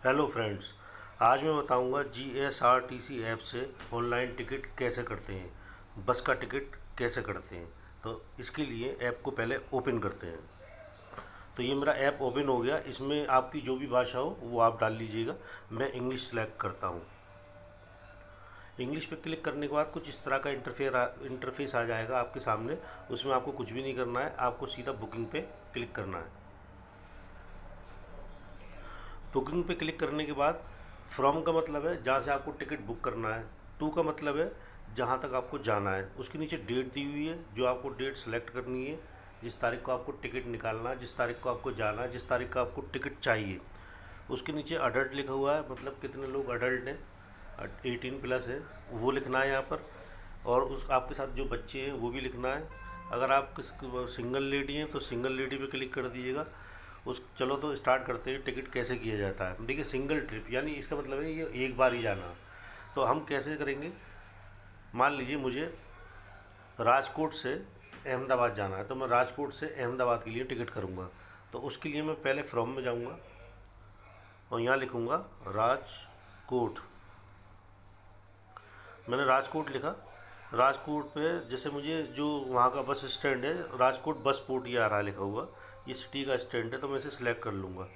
Hello friends, आज मैं बताऊंगा जीएसआरटीसी ऐप से ऑनलाइन टिकट कैसे करते हैं, बस का टिकट कैसे करते हैं। तो इसके लिए ऐप को पहले ओपन करते हैं। तो ये मेरा ऐप ओपन हो गया। इसमें आपकी जो भी भाषा हो वो आप डाल लीजिएगा। मैं इंग्लिश सेलेक्ट करता हूँ। इंग्लिश पे क्लिक करने के बाद कुछ इस तरह का इंटरफेस आ जाएगा आपके सामने। उसमें आपको कुछ भी नहीं करना है, आपको सीधा बुकिंग पे क्लिक करना है। बुकिंग पे क्लिक करने के बाद फ्रॉम का मतलब है जहाँ से आपको टिकट बुक करना है। टू का मतलब है जहाँ तक आपको जाना है। उसके नीचे डेट दी हुई है, जो आपको डेट सेलेक्ट करनी है, जिस तारीख को आपको टिकट निकालना है, जिस तारीख को आपको जाना है, जिस तारीख का आपको टिकट चाहिए। उसके नीचे अडल्ट लिखा हुआ है, मतलब कितने लोग अडल्ट हैं, 18+ है, वो लिखना है यहाँ पर। और उस आपके साथ जो बच्चे हैं वो भी लिखना है। अगर आप सिंगल लेडी हैं तो सिंगल लेडी पे क्लिक कर दीजिएगा। चलो तो स्टार्ट करते हैं टिकट कैसे किया जाता है। देखिए, सिंगल ट्रिप यानी इसका मतलब है ये एक बार ही जाना। तो हम कैसे करेंगे, मान लीजिए मुझे राजकोट से अहमदाबाद जाना है, तो मैं राजकोट से अहमदाबाद के लिए टिकट करूँगा। तो उसके लिए मैं पहले फ्रॉम में जाऊँगा और यहाँ लिखूँगा राजकोट। मैंने राजकोट लिखा। राजकोट पे जैसे मुझे जो वहाँ का बस स्टैंड है, राजकोट बस पोर्ट ये आ रहा है लिखा हुआ, ये सिटी का स्टैंड है, तो मैं इसे सिलेक्ट कर लूँगा।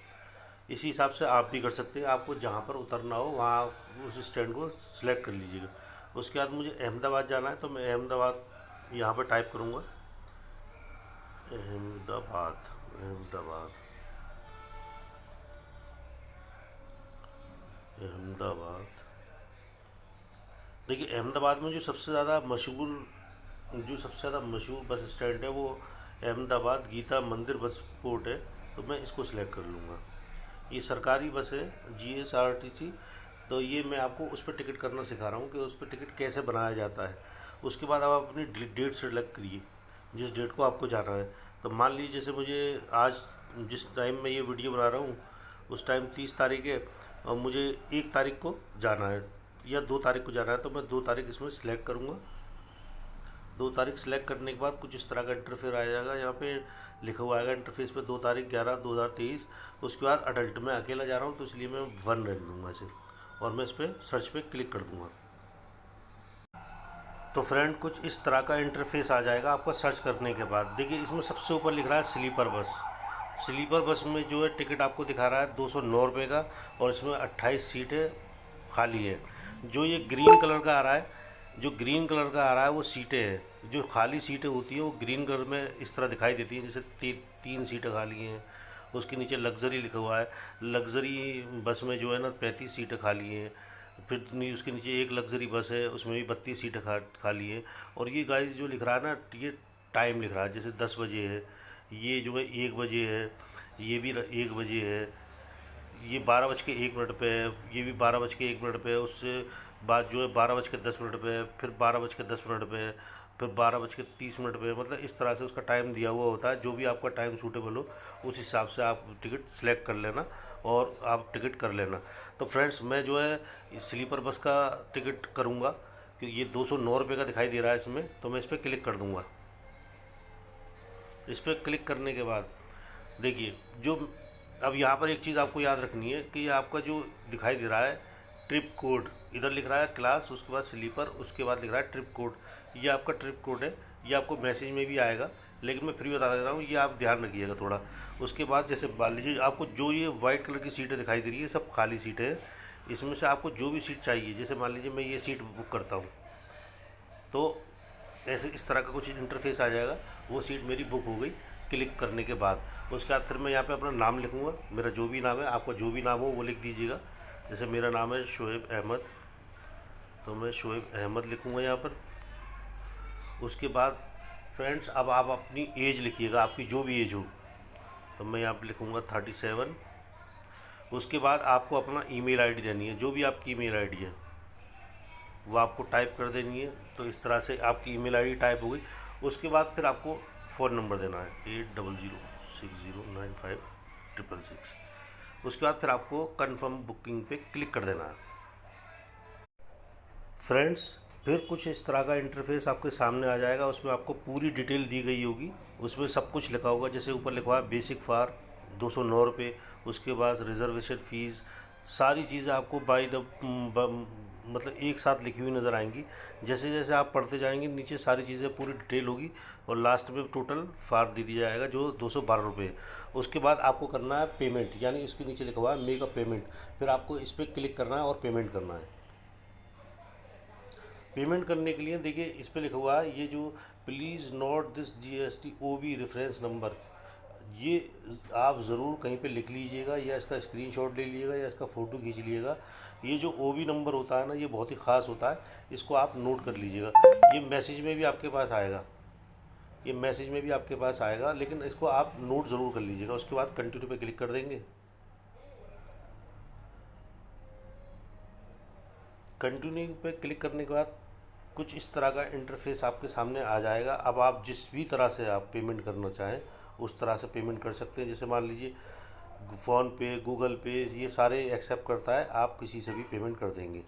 इसी हिसाब से आप भी कर सकते हैं। आपको जहाँ पर उतरना हो वहाँ उस स्टैंड को सिलेक्ट कर लीजिएगा। उसके बाद मुझे अहमदाबाद जाना है, तो मैं अहमदाबाद यहाँ पर टाइप करूँगा, अहमदाबाद, अहमदाबाद, अहमदाबाद। देखिए, अहमदाबाद में जो सबसे ज़्यादा मशहूर बस स्टैंड है वो अहमदाबाद गीता मंदिर बस पोर्ट है, तो मैं इसको सिलेक्ट कर लूँगा। ये सरकारी बस है, जीएसआरटीसी। तो ये मैं आपको उस पर टिकट करना सिखा रहा हूँ कि उस पर टिकट कैसे बनाया जाता है। उसके बाद आप अपनी डेट सेलेक्ट करिए, जिस डेट को आपको जाना है। तो मान लीजिए जैसे मुझे आज जिस टाइम मैं ये वीडियो बना रहा हूँ उस टाइम 30 तारीख है और मुझे 1 तारीख को जाना है या 2 तारीख को जाना है, तो मैं 2 तारीख इसमें सिलेक्ट करूँगा। 2 तारीख सेलेक्ट करने के बाद कुछ इस तरह का इंटरफेस आ जाएगा। यहाँ पे लिखा हुआ आएगा इंटरफेस पे 2 तारीख 11/2023। उसके बाद अडल्ट में अकेला जा रहा हूँ तो इसलिए मैं 1 रख दूँगा इसे, और मैं इस पर सर्च पे क्लिक कर दूँगा। तो फ्रेंड, कुछ इस तरह का इंटरफेस आ जाएगा आपका सर्च करने के बाद। देखिए, इसमें सबसे ऊपर लिख रहा है स्लीपर बस। स्लीपर बस में जो है टिकट आपको दिखा रहा है 209 रुपये का, और इसमें 28 सीटें खाली है। जो ये ग्रीन कलर का आ रहा है, जो ग्रीन कलर का आ रहा है वो सीटें हैं। जो खाली सीटें होती हैं वो ग्रीन कलर में इस तरह दिखाई देती हैं, जैसे 3 सीटें खाली हैं। उसके नीचे लग्जरी लिखा हुआ है। लग्जरी बस में जो है ना 35 सीटें खाली हैं। फिर उसके नीचे एक लग्जरी बस है, उसमें भी 32 सीटें खाली हैं। और ये गाइस जो लिख रहा है ना, ये टाइम लिख रहा है, जैसे 10 बजे है, ये जो है 1 बजे है, ये भी 1 बजे है, ये 12:01 पे है, ये भी 12:01 पे है। उससे बाद जो है 12:10 पे है, फिर 12:10 पे है, फिर 12:30 पे है। मतलब इस तरह से उसका टाइम दिया हुआ होता है। जो भी आपका टाइम सूटेबल हो उस हिसाब से आप टिकट सेलेक्ट कर लेना और आप टिकट कर लेना। तो फ्रेंड्स, मैं जो है स्लीपर बस का टिकट करूँगा क्योंकि ये 209 रुपये का दिखाई दे रहा है इसमें, तो मैं इस पर क्लिक कर दूँगा। इस पर क्लिक करने के बाद देखिए, जो अब यहाँ पर एक चीज़ आपको याद रखनी है कि आपका जो दिखाई दे रहा है ट्रिप कोड, इधर लिख रहा है क्लास, उसके बाद स्लीपर, उसके बाद लिख रहा है ट्रिप कोड। ये आपका ट्रिप कोड है, ये आपको मैसेज में भी आएगा, लेकिन मैं फ्री बता दे रहा हूँ, ये आप ध्यान रखिएगा थोड़ा। उसके बाद जैसे मान लीजिए आपको जो ये वाइट कलर की सीटें दिखाई दे रही है सब खाली सीटें हैं। इसमें से आपको जो भी सीट चाहिए, जैसे मान लीजिए मैं ये सीट बुक करता हूँ, तो ऐसे इस तरह का कुछ इंटरफेस आ जाएगा। वो सीट मेरी बुक हो गई क्लिक करने के बाद। उसके बाद फिर मैं यहाँ पे अपना नाम लिखूँगा, मेरा जो भी नाम है, आपका जो भी नाम हो वो लिख दीजिएगा। जैसे मेरा नाम है शोएब अहमद, तो मैं शोएब अहमद लिखूँगा यहाँ पर। उसके बाद फ्रेंड्स, अब आप अपनी एज लिखिएगा, आपकी जो भी एज हो, तो मैं यहाँ पर लिखूँगा 37। उसके बाद आपको अपना ईमेल आईडी देनी है, जो भी आपकी ईमेल आईडी है वो आपको टाइप कर देनी है। तो इस तरह से आपकी ईमेल आईडी टाइप हो गई। उसके बाद फिर आपको फ़ोन नंबर देना है 8006095666। उसके बाद फिर आपको कंफर्म बुकिंग पे क्लिक कर देना है। फ्रेंड्स, फिर कुछ इस तरह का इंटरफेस आपके सामने आ जाएगा। उसमें आपको पूरी डिटेल दी गई होगी, उसमें सब कुछ लिखा होगा। जैसे ऊपर लिखा हुआ है बेसिक फार 209 रुपये, उसके बाद रिजर्वेशन फ़ीस सारी चीज़ें आपको बाय द मतलब एक साथ लिखी हुई नज़र आएंगी। जैसे जैसे आप पढ़ते जाएंगे नीचे सारी चीज़ें पूरी डिटेल होगी और लास्ट में टोटल फार दे दिया जाएगा जो 212 रुपये। उसके बाद आपको करना है पेमेंट, यानी इसके नीचे लिखा हुआ है मेक अ पेमेंट। फिर आपको इस पर क्लिक करना है और पेमेंट करना है। पेमेंट करने के लिए देखिए इस पर लिखा हुआ है ये जो please note this GST OB reference number, ये आप ज़रूर कहीं पे लिख लीजिएगा या इसका स्क्रीनशॉट ले लीजिएगा या इसका फ़ोटो खींच लीजिएगा। ये जो OB नंबर होता है ना, ये बहुत ही ख़ास होता है, इसको आप नोट कर लीजिएगा। ये मैसेज में भी आपके पास आएगा, ये मैसेज में भी आपके पास आएगा, लेकिन इसको आप नोट ज़रूर कर लीजिएगा। उसके बाद कंटिन्यू पे क्लिक कर देंगे। कंटिन्यू पे क्लिक करने के बाद कुछ इस तरह का इंटरफेस आपके सामने आ जाएगा। अब आप जिस भी तरह से आप पेमेंट करना चाहें उस तरह से पेमेंट कर सकते हैं। जैसे मान लीजिए फ़ोन पे, गूगल पे, ये सारे एक्सेप्ट करता है, आप किसी से भी पेमेंट कर देंगे।